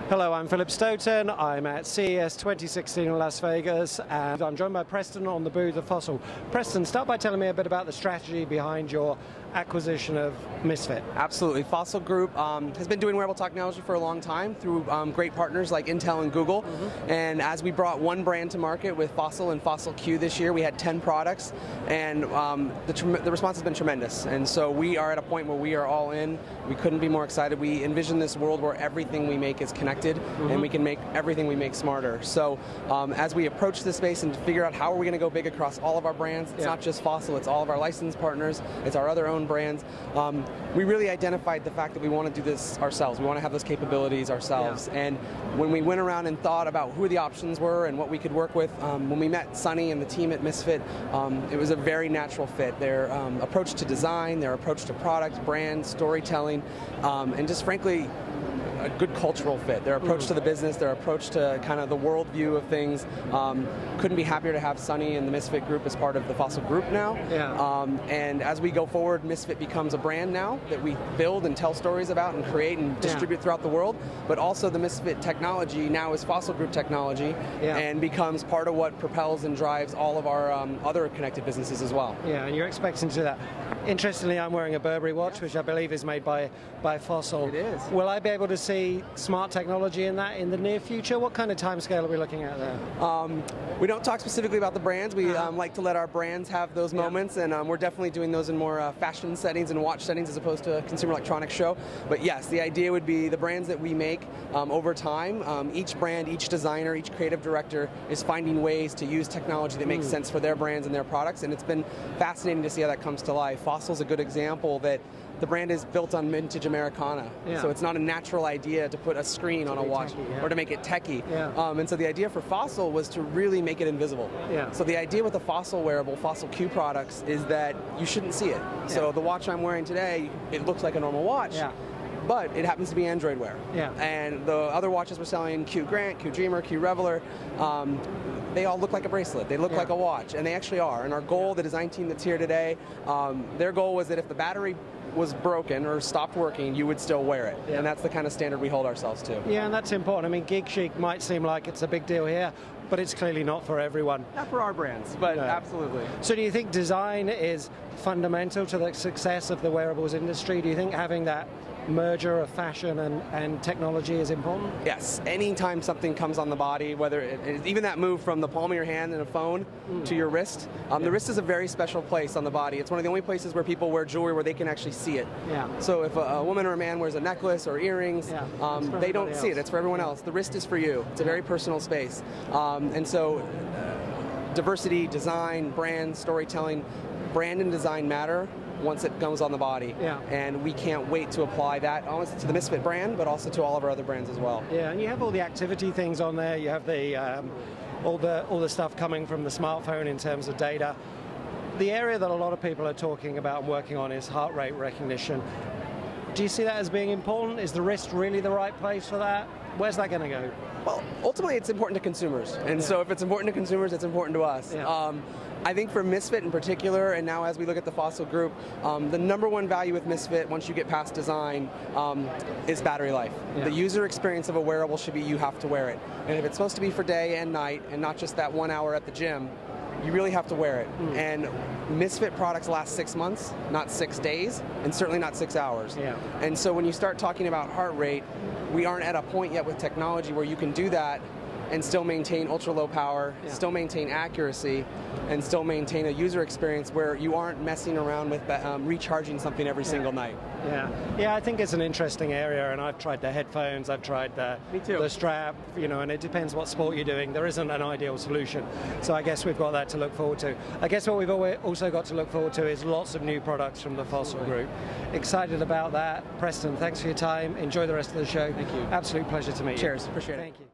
Hello, I'm Philip Stoten. I'm at CES 2016 in Las Vegas, and I'm joined by Preston on the booth of Fossil. Preston, start by telling me a bit about the strategy behind your acquisition of Misfit. Absolutely. Fossil Group has been doing wearable technology for a long time through great partners like Intel and Google. And as we brought one brand to market with Fossil and Fossil Q this year, we had 10 products, and the response has been tremendous. And so we are at a point where we are all in. We couldn't be more excited. We envision this world where everything we make is connected, and we can make everything we make smarter. So as we approach this space and figure out how are we going to go big across all of our brands, it's not just Fossil, it's all of our licensed partners, it's our other own brands. We really identified the fact that we want to do this ourselves. We want to have those capabilities ourselves. And when we went around and thought about who the options were and what we could work with, when we met Sunny and the team at Misfit, it was a very natural fit. Their approach to design, their approach to product, brand, storytelling, and just frankly, a good cultural fit. Their approach to the business, their approach to kind of the worldview of things. Couldn't be happier to have Sunny and the Misfit Group as part of the Fossil Group now. And as we go forward, Misfit becomes a brand now that we build and tell stories about and create and distribute throughout the world. But also the Misfit technology now is Fossil Group technology and becomes part of what propels and drives all of our other connected businesses as well. Yeah, and you're expecting to do that. Interestingly, I'm wearing a Burberry watch, which I believe is made by Fossil. It is. Will I be able to see smart technology in that in the near future? What kind of timescale are we looking at there? We don't talk specifically about the brands. We like to let our brands have those moments, and we're definitely doing those in more fashion settings and watch settings as opposed to a consumer electronics show. But yes, the idea would be the brands that we make over time, each brand, each designer, each creative director is finding ways to use technology that makes sense for their brands and their products, and it's been fascinating to see how that comes to life. Fossil's a good example that the brand is built on vintage Americana, so it's not a natural idea to put a screen on a watch or to make it techie. And so the idea for Fossil was to really make it invisible. So the idea with the Fossil wearable, Fossil Q products, is that you shouldn't see it. So the watch I'm wearing today, it looks like a normal watch. But it happens to be Android Wear. And the other watches we're selling, Q Grant, Q Dreamer, Q Reveler, they all look like a bracelet. They look like a watch, and they actually are. And our goal, the design team that's here today, their goal was that if the battery was broken or stopped working, you would still wear it. And that's the kind of standard we hold ourselves to. Yeah, and that's important. I mean, geek chic might seem like it's a big deal here, but it's clearly not for everyone. Not for our brands, but absolutely. So do you think design is fundamental to the success of the wearables industry? Do you think having that merger of fashion and technology is important? Yes. Anytime something comes on the body, whether even that move from the palm of your hand and a phone to your wrist, the wrist is a very special place on the body. It's one of the only places where people wear jewelry where they can actually see it. So if a woman or a man wears a necklace or earrings, they don't see it. It's for everyone else. The wrist is for you. It's a very personal space. And so diversity, design, brand, storytelling, brand and design matter once it goes on the body. And we can't wait to apply that almost to the Misfit brand, but also to all of our other brands as well. Yeah, and you have all the activity things on there. You have the all the stuff coming from the smartphone in terms of data. The area that a lot of people are talking about and working on is heart rate recognition. Do you see that as being important? Is the wrist really the right place for that? Where's that going to go? Well, ultimately it's important to consumers. And so if it's important to consumers, it's important to us. I think for Misfit in particular, and now as we look at the Fossil Group, the number one value with Misfit, once you get past design, is battery life. The user experience of a wearable should be you have to wear it. And if it's supposed to be for day and night, and not just that 1 hour at the gym, you really have to wear it. And Misfit products last 6 months, not 6 days, and certainly not 6 hours. And so when you start talking about heart rate, we aren't at a point yet with technology where you can do that and still maintain ultra low power, still maintain accuracy, and still maintain a user experience where you aren't messing around with recharging something every single night. Yeah, I think it's an interesting area, and I've tried the headphones, I've tried the strap, and it depends what sport you're doing. There isn't an ideal solution. So I guess we've got that to look forward to. I guess what we've also got to look forward to is lots of new products from the Fossil Group. Excited about that. Preston, thanks for your time. Enjoy the rest of the show. Thank you. Absolute pleasure to meet you. Cheers. Appreciate it. Thank you.